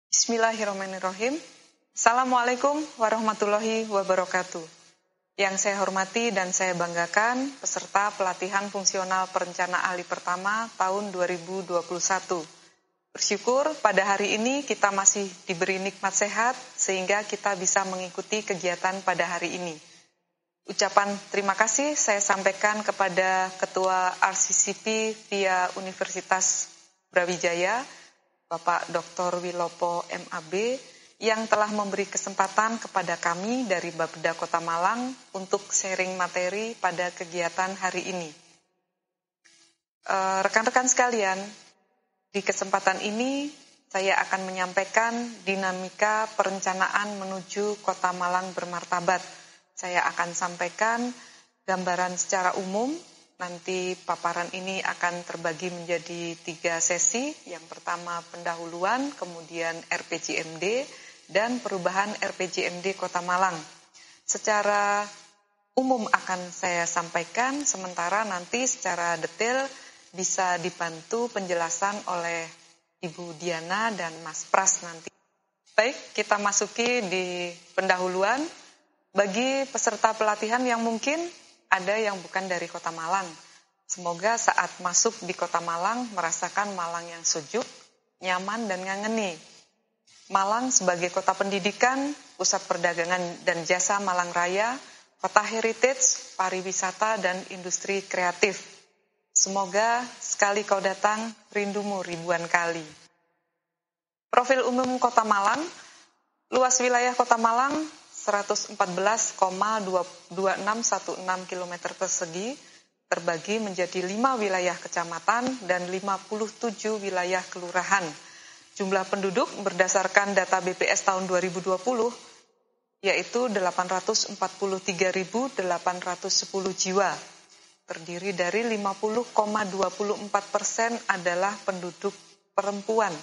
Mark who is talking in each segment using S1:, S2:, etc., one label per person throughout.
S1: Bismillahirrahmanirrahim. Assalamualaikum warahmatullahi wabarakatuh. Yang saya hormati dan saya banggakan peserta pelatihan fungsional perencana ahli pertama tahun 2021. Bersyukur pada hari ini kita masih diberi nikmat sehat sehingga kita bisa mengikuti kegiatan pada hari ini. Ucapan terima kasih saya sampaikan kepada Ketua RCCP via Universitas Brawijaya, Bapak Dr. Wilopo MAB, yang telah memberi kesempatan kepada kami dari Bapeda Kota Malang untuk sharing materi pada kegiatan hari ini. Rekan-rekan sekalian, di kesempatan ini saya akan menyampaikan dinamika perencanaan menuju Kota Malang bermartabat. Saya akan sampaikan gambaran secara umum. Nanti paparan ini akan terbagi menjadi 3 sesi. Yang pertama pendahuluan, kemudian RPJMD, dan perubahan RPJMD Kota Malang. Secara umum akan saya sampaikan, sementara nanti secara detail bisa dibantu penjelasan oleh Ibu Diana dan Mas Pras nanti. Baik, kita masuki di pendahuluan. Bagi peserta pelatihan yang mungkin ada yang bukan dari Kota Malang, semoga saat masuk di Kota Malang merasakan Malang yang sejuk, nyaman, dan ngangeni. Malang sebagai kota pendidikan, pusat perdagangan dan jasa Malang Raya, kota heritage, pariwisata, dan industri kreatif. Semoga sekali kau datang, rindumu ribuan kali. Profil umum Kota Malang, luas wilayah Kota Malang 114,2616 km persegi, terbagi menjadi 5 wilayah kecamatan dan 57 wilayah kelurahan. Jumlah penduduk berdasarkan data BPS tahun 2020 yaitu 843.810 jiwa. Terdiri dari 50,24% adalah penduduk perempuan.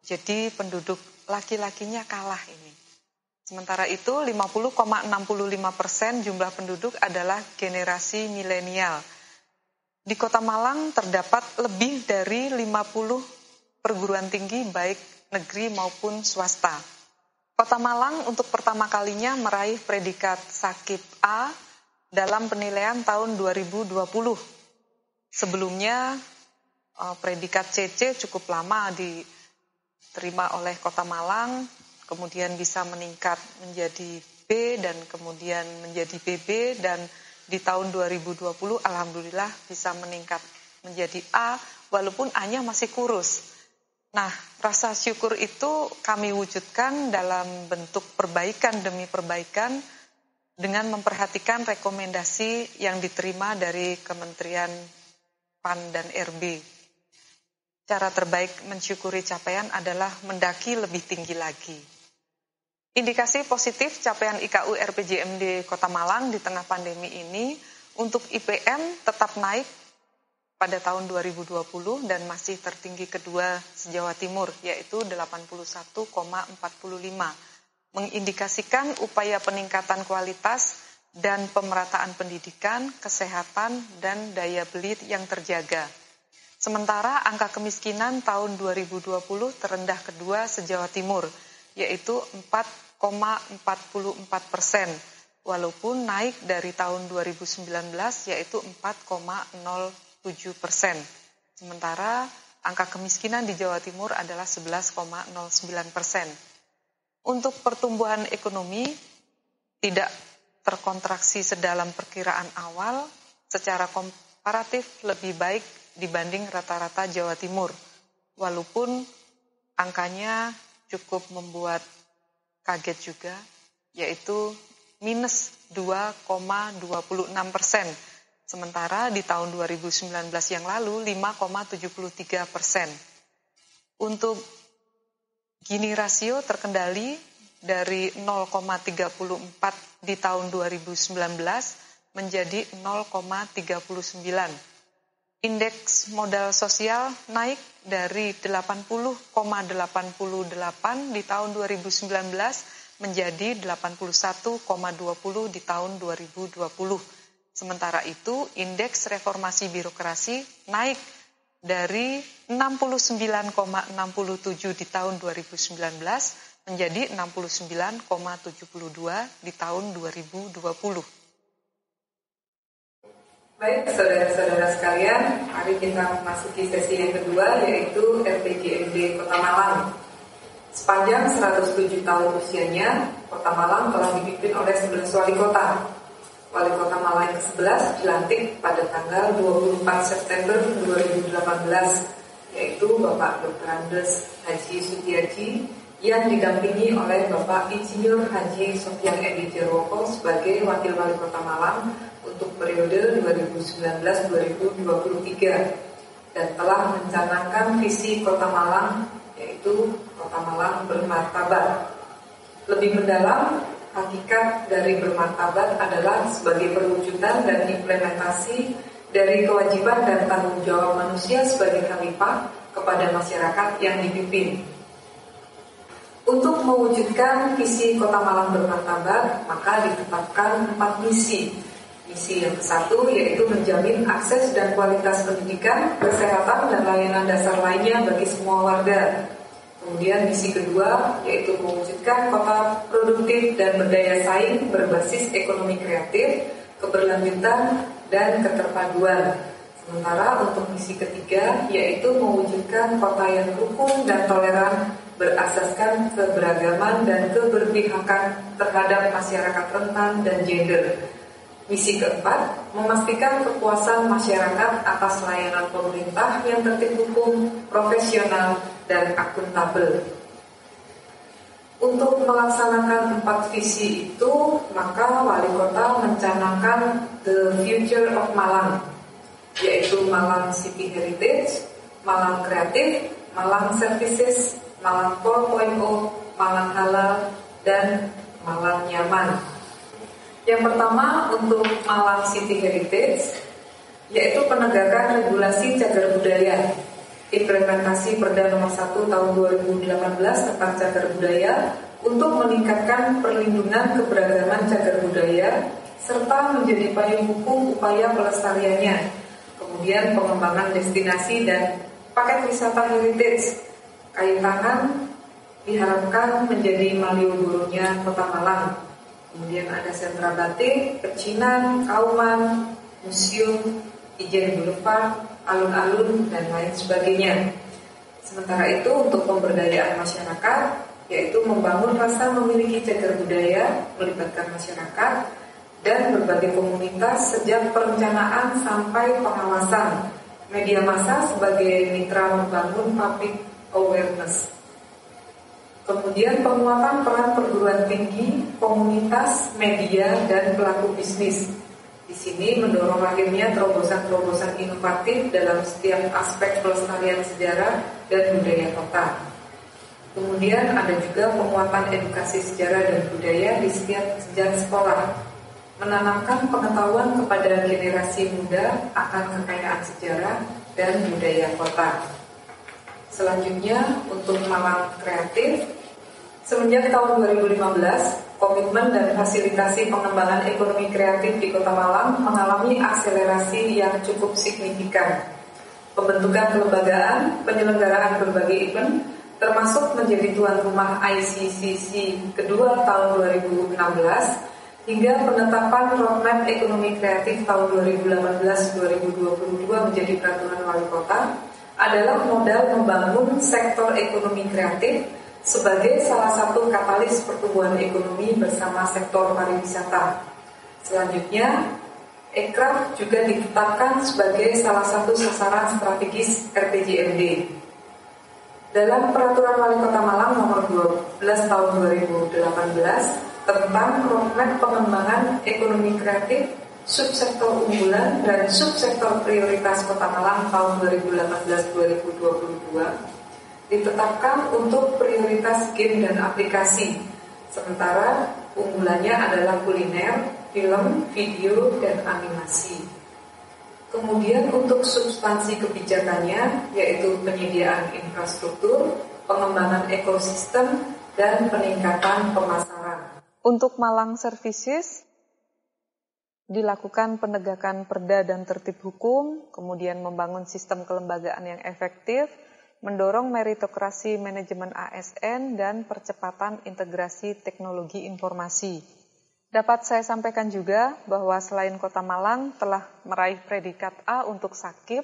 S1: Jadi penduduk laki-lakinya kalah ini. Sementara itu 50,65% jumlah penduduk adalah generasi milenial. Di Kota Malang terdapat lebih dari 50 perguruan tinggi baik negeri maupun swasta. Kota Malang untuk pertama kalinya meraih predikat Shakib A dalam penilaian tahun 2020. Sebelumnya predikat CC cukup lama diterima oleh Kota Malang, kemudian bisa meningkat menjadi B dan kemudian menjadi BB, dan di tahun 2020 alhamdulillah bisa meningkat menjadi A walaupun A-nya masih kurus. Nah, rasa syukur itu kami wujudkan dalam bentuk perbaikan demi perbaikan dengan memperhatikan rekomendasi yang diterima dari Kementerian PAN dan RB. Cara terbaik mensyukuri capaian adalah mendaki lebih tinggi lagi. Indikasi positif capaian IKU RPJMD Kota Malang di tengah pandemi ini untuk IPM tetap naik pada tahun 2020 dan masih tertinggi kedua se-Jawa Timur yaitu 81,45. Mengindikasikan upaya peningkatan kualitas dan pemerataan pendidikan, kesehatan, dan daya beli yang terjaga. Sementara angka kemiskinan tahun 2020 terendah kedua se-Jawa Timur yaitu 4,44%, walaupun naik dari tahun 2019 yaitu 4,07%. Sementara angka kemiskinan di Jawa Timur adalah 11,09%. Untuk pertumbuhan ekonomi tidak terkontraksi sedalam perkiraan awal, secara komparatif lebih baik dibanding rata-rata Jawa Timur, walaupun angkanya cukup membuat kaget juga, yaitu minus 2,26%. Sementara di tahun 2019 yang lalu 5,73%. Untuk Gini rasio terkendali dari 0,34 di tahun 2019 menjadi 0,39. Indeks modal sosial naik dari 80,88 di tahun 2019 menjadi 81,20 di tahun 2020. Sementara itu, indeks reformasi birokrasi naik dari 69,67 di tahun 2019 menjadi 69,72 di tahun 2020.
S2: Baik, saudara-saudara sekalian, mari kita memasuki sesi yang kedua, yaitu RPJMD Kota Malang. Sepanjang 107 tahun usianya, Kota Malang telah dipimpin oleh 11 wali kota. Wali Kota Malang yang ke-11 dilantik pada tanggal 24 September 2018, yaitu Bapak Dr. Andes Haji Sutiaji, yang didampingi oleh Bapak Insinyur Haji Sofyan Edi Jarwoko sebagai Wakil Wali Kota Malang untuk periode 2019-2023 dan telah mencanangkan visi Kota Malang, yaitu Kota Malang bermartabat. Lebih mendalam, hakikat dari bermartabat adalah sebagai perwujudan dan implementasi dari kewajiban dan tanggung jawab manusia sebagai khalifah kepada masyarakat yang dipimpin. Untuk mewujudkan visi Kota Malang bermartabat, maka ditetapkan 4 misi. Misi yang ke-1 yaitu menjamin akses dan kualitas pendidikan, kesehatan, dan layanan dasar lainnya bagi semua warga. Kemudian misi kedua yaitu mewujudkan kota produktif dan berdaya saing berbasis ekonomi kreatif, keberlanjutan, dan keterpaduan. Sementara untuk misi ketiga yaitu mewujudkan kota yang rukun dan toleran berasaskan keberagaman dan keberpihakan terhadap masyarakat rentan dan gender. Misi keempat, memastikan kepuasan masyarakat atas layanan pemerintah yang tertib hukum, profesional, dan akuntabel. Untuk melaksanakan 4 visi itu, maka wali kota mencanangkan The Future of Malang, yaitu Malang City Heritage, Malang Kreatif, Malang Services, Malang 4.0, Malang Halal, dan Malang Nyaman. Yang pertama untuk Malang City Heritage, yaitu penegakan regulasi cagar budaya, implementasi Perda Nomor 1 Tahun 2018 tentang cagar budaya untuk meningkatkan perlindungan keberagaman cagar budaya serta menjadi payung hukum upaya pelestariannya. Kemudian pengembangan destinasi dan paket wisata heritage, kayu tangan diharapkan menjadi Malioboro-nya Kota Malang. Kemudian ada sentra batik, pecinan, kauman, museum, Ijen Boulevard, alun-alun, dan lain sebagainya. Sementara itu untuk pemberdayaan masyarakat, yaitu membangun rasa memiliki cagar budaya, melibatkan masyarakat, dan berbagai komunitas sejak perencanaan sampai pengawasan. Media massa sebagai mitra membangun public awareness. Kemudian penguatan peran perguruan tinggi, komunitas, media, dan pelaku bisnis. Di sini mendorong lahirnya terobosan-terobosan inovatif dalam setiap aspek pelestarian sejarah dan budaya kota. Kemudian ada juga penguatan edukasi sejarah dan budaya di setiap jenjang sekolah, menanamkan pengetahuan kepada generasi muda akan kekayaan sejarah dan budaya kota. Selanjutnya untuk Malang Kreatif, semenjak tahun 2015, komitmen dan fasilitasi pengembangan ekonomi kreatif di Kota Malang mengalami akselerasi yang cukup signifikan. Pembentukan kelembagaan, penyelenggaraan berbagai event, termasuk menjadi tuan rumah ICCC kedua tahun 2016, hingga penetapan roadmap ekonomi kreatif tahun 2018-2022 menjadi peraturan wali kota, adalah modal membangun sektor ekonomi kreatif sebagai salah satu katalis pertumbuhan ekonomi bersama sektor pariwisata. Selanjutnya, Ekraf juga ditetapkan sebagai salah satu sasaran strategis RPJMD. Dalam Peraturan Wali Kota Malang Nomor 12 Tahun 2018 tentang roadmap pengembangan ekonomi kreatif, subsektor unggulan dan subsektor prioritas Kota Malang tahun 2018-2022 ditetapkan untuk prioritas game dan aplikasi, sementara unggulannya adalah kuliner, film, video, dan animasi. Kemudian untuk substansi kebijakannya, yaitu penyediaan infrastruktur, pengembangan ekosistem, dan peningkatan pemasaran.
S1: Untuk Malang Services, dilakukan penegakan perda dan tertib hukum, kemudian membangun sistem kelembagaan yang efektif, mendorong meritokrasi manajemen ASN, dan percepatan integrasi teknologi informasi. Dapat saya sampaikan juga bahwa selain Kota Malang telah meraih predikat A untuk Sakip,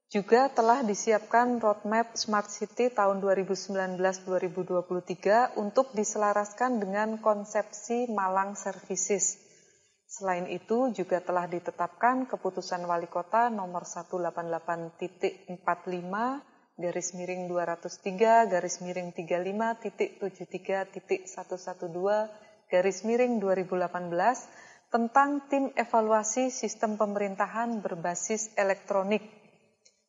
S1: juga telah disiapkan roadmap Smart City tahun 2019-2023 untuk diselaraskan dengan konsepsi Malang Services. Selain itu juga telah ditetapkan Keputusan Wali Kota nomor 188-200-35-35.73.112/2018 tentang tim evaluasi sistem pemerintahan berbasis elektronik.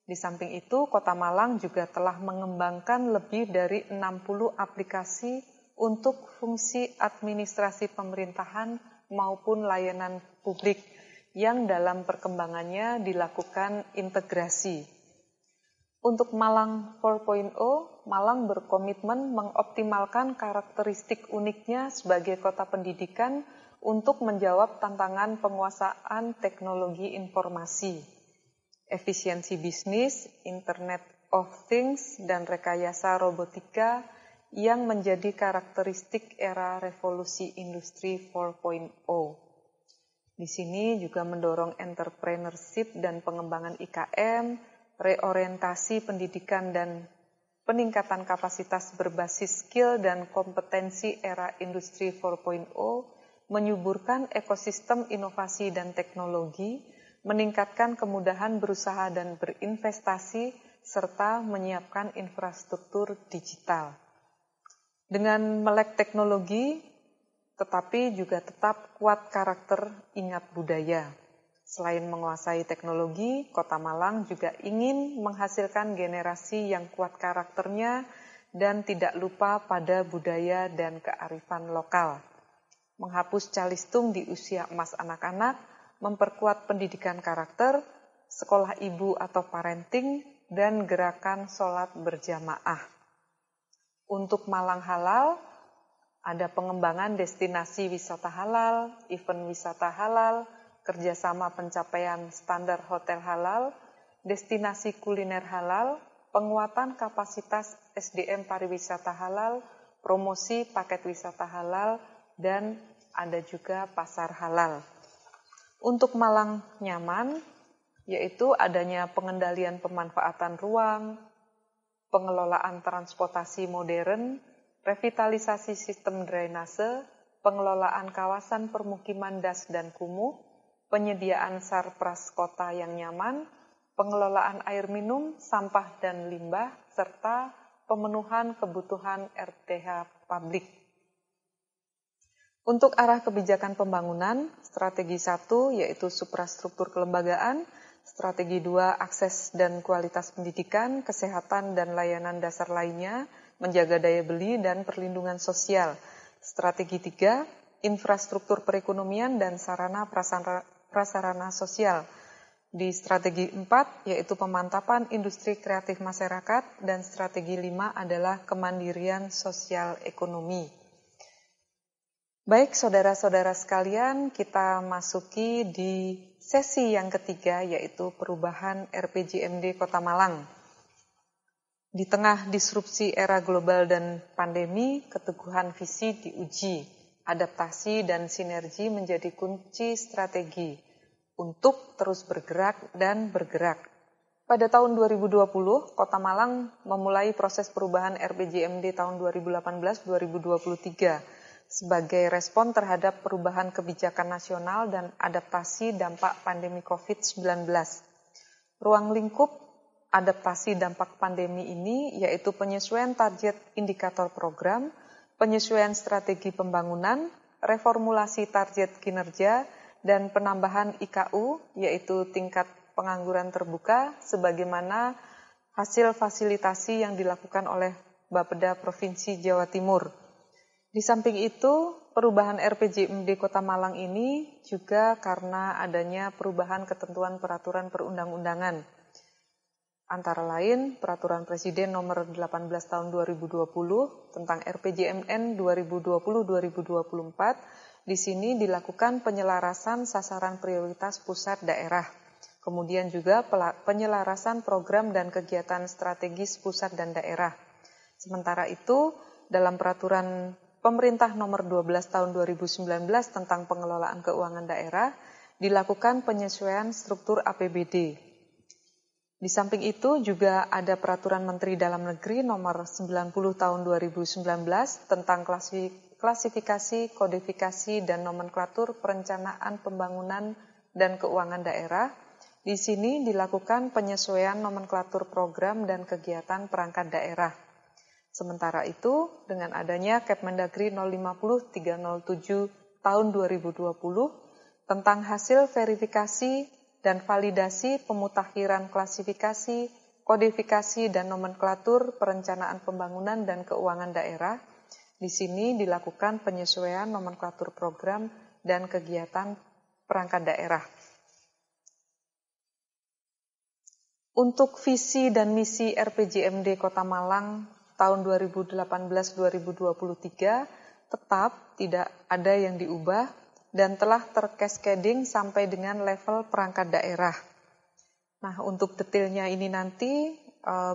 S1: Di samping itu, Kota Malang juga telah mengembangkan lebih dari 60 aplikasi untuk fungsi administrasi pemerintahan maupun layanan publik yang dalam perkembangannya dilakukan integrasi. Untuk Malang 4.0, Malang berkomitmen mengoptimalkan karakteristik uniknya sebagai kota pendidikan untuk menjawab tantangan penguasaan teknologi informasi, efisiensi bisnis, Internet of Things, dan rekayasa robotika yang menjadi karakteristik era revolusi industri 4.0. Di sini juga mendorong entrepreneurship dan pengembangan IKM, reorientasi pendidikan dan peningkatan kapasitas berbasis skill dan kompetensi era industri 4.0, menyuburkan ekosistem inovasi dan teknologi, meningkatkan kemudahan berusaha dan berinvestasi, serta menyiapkan infrastruktur digital. Dengan melek teknologi, tetapi juga tetap kuat karakter ingat budaya. Selain menguasai teknologi, Kota Malang juga ingin menghasilkan generasi yang kuat karakternya dan tidak lupa pada budaya dan kearifan lokal. Menghapus calistung di usia emas anak-anak, memperkuat pendidikan karakter, sekolah ibu atau parenting, dan gerakan sholat berjamaah. Untuk Malang Halal, ada pengembangan destinasi wisata halal, event wisata halal, kerjasama pencapaian standar hotel halal, destinasi kuliner halal, penguatan kapasitas SDM pariwisata halal, promosi paket wisata halal, dan ada juga pasar halal. Untuk Malang Nyaman, yaitu adanya pengendalian pemanfaatan ruang, pengelolaan transportasi modern, revitalisasi sistem drainase, pengelolaan kawasan permukiman das dan kumuh, penyediaan sarpras kota yang nyaman, pengelolaan air minum, sampah dan limbah, serta pemenuhan kebutuhan RTH publik. Untuk arah kebijakan pembangunan, strategi 1 yaitu suprastruktur kelembagaan, strategi 2 akses dan kualitas pendidikan, kesehatan dan layanan dasar lainnya, menjaga daya beli dan perlindungan sosial. Strategi 3 infrastruktur perekonomian dan sarana prasarana sosial. Di strategi 4 yaitu pemantapan industri kreatif masyarakat, dan strategi 5 adalah kemandirian sosial ekonomi. Baik saudara-saudara sekalian, kita masuki di sesi yang ketiga yaitu perubahan RPJMD Kota Malang. Di tengah disrupsi era global dan pandemi, keteguhan visi diuji. Adaptasi dan sinergi menjadi kunci strategi untuk terus bergerak dan bergerak. Pada tahun 2020, Kota Malang memulai proses perubahan RPJMD tahun 2018-2023 sebagai respon terhadap perubahan kebijakan nasional dan adaptasi dampak pandemi COVID-19. Ruang lingkup adaptasi dampak pandemi ini yaitu penyesuaian target indikator program, penyesuaian strategi pembangunan, reformulasi target kinerja, dan penambahan IKU yaitu tingkat pengangguran terbuka sebagaimana hasil fasilitasi yang dilakukan oleh Bapeda Provinsi Jawa Timur. Di samping itu, perubahan RPJMD Kota Malang ini juga karena adanya perubahan ketentuan peraturan perundang-undangan. Antara lain, Peraturan Presiden Nomor 18 Tahun 2020 tentang RPJMN 2020-2024 Di sini dilakukan penyelarasan sasaran prioritas pusat daerah. Kemudian juga penyelarasan program dan kegiatan strategis pusat dan daerah. Sementara itu, dalam peraturan pemerintah nomor 12 tahun 2019 tentang pengelolaan keuangan daerah, dilakukan penyesuaian struktur APBD. Di samping itu juga ada peraturan Menteri Dalam Negeri nomor 90 tahun 2019 tentang klasifikasi, kodifikasi, dan nomenklatur perencanaan pembangunan dan keuangan daerah. Di sini dilakukan penyesuaian nomenklatur program dan kegiatan perangkat daerah. Sementara itu, dengan adanya Kepmendagri 050-307 tahun 2020 tentang hasil verifikasi dan validasi pemutakhiran klasifikasi, kodifikasi, dan nomenklatur perencanaan pembangunan dan keuangan daerah, di sini dilakukan penyesuaian nomenklatur program dan kegiatan perangkat daerah. Untuk visi dan misi RPJMD Kota Malang tahun 2018-2023 tetap tidak ada yang diubah dan telah tercascading sampai dengan level perangkat daerah. Nah, untuk detailnya ini nanti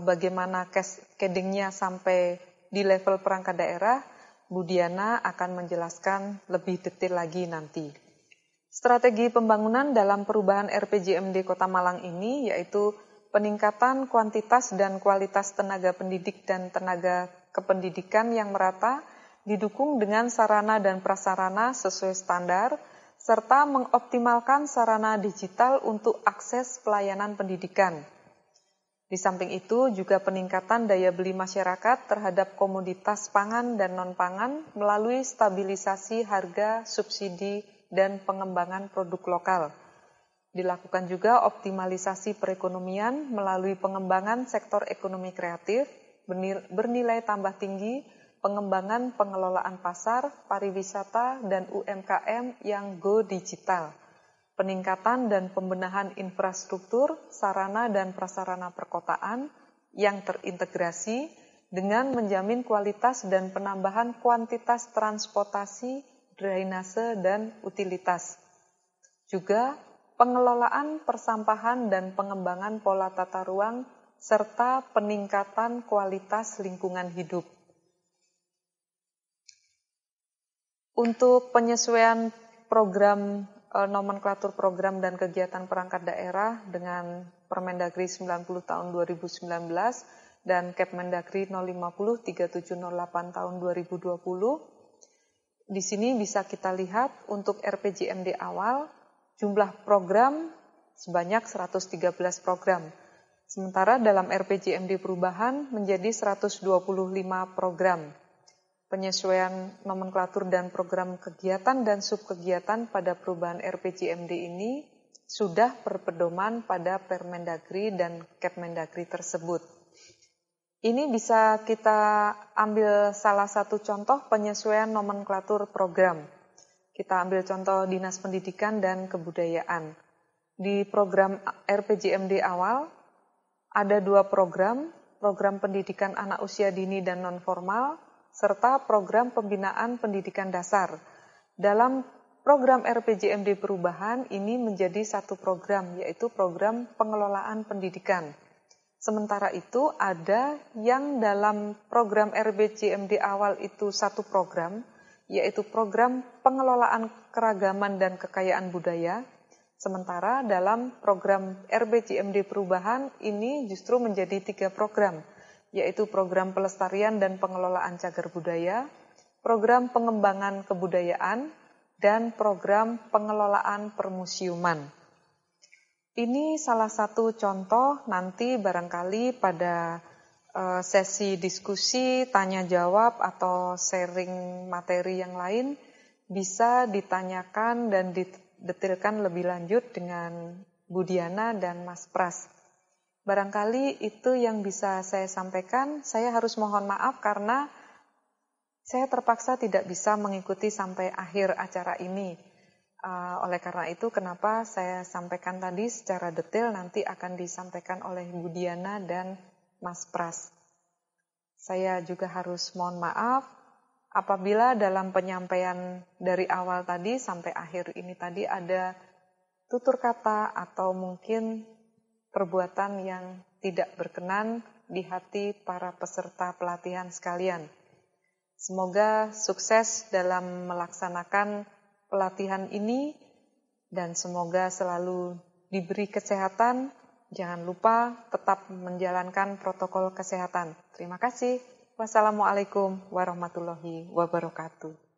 S1: bagaimana cascadingnya sampai di level perangkat daerah, Bu Diana akan menjelaskan lebih detail lagi nanti. Strategi pembangunan dalam perubahan RPJMD Kota Malang ini yaitu peningkatan kuantitas dan kualitas tenaga pendidik dan tenaga kependidikan yang merata, didukung dengan sarana dan prasarana sesuai standar, serta mengoptimalkan sarana digital untuk akses pelayanan pendidikan. Di samping itu juga peningkatan daya beli masyarakat terhadap komoditas pangan dan non-pangan melalui stabilisasi harga, subsidi, dan pengembangan produk lokal. Dilakukan juga optimalisasi perekonomian melalui pengembangan sektor ekonomi kreatif, bernilai tambah tinggi, pengembangan pengelolaan pasar, pariwisata, dan UMKM yang go digital. Peningkatan dan pembenahan infrastruktur, sarana dan prasarana perkotaan yang terintegrasi dengan menjamin kualitas dan penambahan kuantitas transportasi, drainase, dan utilitas. Juga pengelolaan persampahan dan pengembangan pola tata ruang serta peningkatan kualitas lingkungan hidup. Untuk penyesuaian program nomenklatur program dan kegiatan perangkat daerah dengan Permendagri 90 tahun 2019 dan Kepmendagri 050-3708 tahun 2020. Di sini bisa kita lihat untuk RPJMD awal jumlah program sebanyak 113 program. Sementara dalam RPJMD perubahan menjadi 125 program. Penyesuaian nomenklatur dan program kegiatan dan subkegiatan pada perubahan RPJMD ini sudah berpedoman pada Permendagri dan Kepmendagri tersebut. Ini bisa kita ambil salah satu contoh penyesuaian nomenklatur program. Kita ambil contoh Dinas Pendidikan dan Kebudayaan. Di program RPJMD awal ada 2 program pendidikan anak usia dini dan non-formal, serta program pembinaan pendidikan dasar. Dalam program RPJMD perubahan ini menjadi satu program, yaitu program pengelolaan pendidikan. Sementara itu ada yang dalam program RPJMD awal itu satu program, yaitu program pengelolaan keragaman dan kekayaan budaya. Sementara dalam program RPJMD perubahan ini justru menjadi 3 program, yaitu program pelestarian dan pengelolaan cagar budaya, program pengembangan kebudayaan, dan program pengelolaan permusiuman. Ini salah satu contoh nanti barangkali pada sesi diskusi, tanya jawab, atau sharing materi yang lain bisa ditanyakan dan didetailkan lebih lanjut dengan Bu Diana dan Mas Pras. Barangkali itu yang bisa saya sampaikan. Saya harus mohon maaf karena saya terpaksa tidak bisa mengikuti sampai akhir acara ini. Oleh karena itu, kenapa saya sampaikan tadi secara detail nanti akan disampaikan oleh Bu Diana dan Mas Pras. Saya juga harus mohon maaf Apabila dalam penyampaian dari awal tadi sampai akhir ini tadi ada tutur kata atau mungkin perbuatan yang tidak berkenan di hati para peserta pelatihan sekalian. Semoga sukses dalam melaksanakan pelatihan ini dan semoga selalu diberi kesehatan. Jangan lupa tetap menjalankan protokol kesehatan. Terima kasih. Wassalamualaikum warahmatullahi wabarakatuh.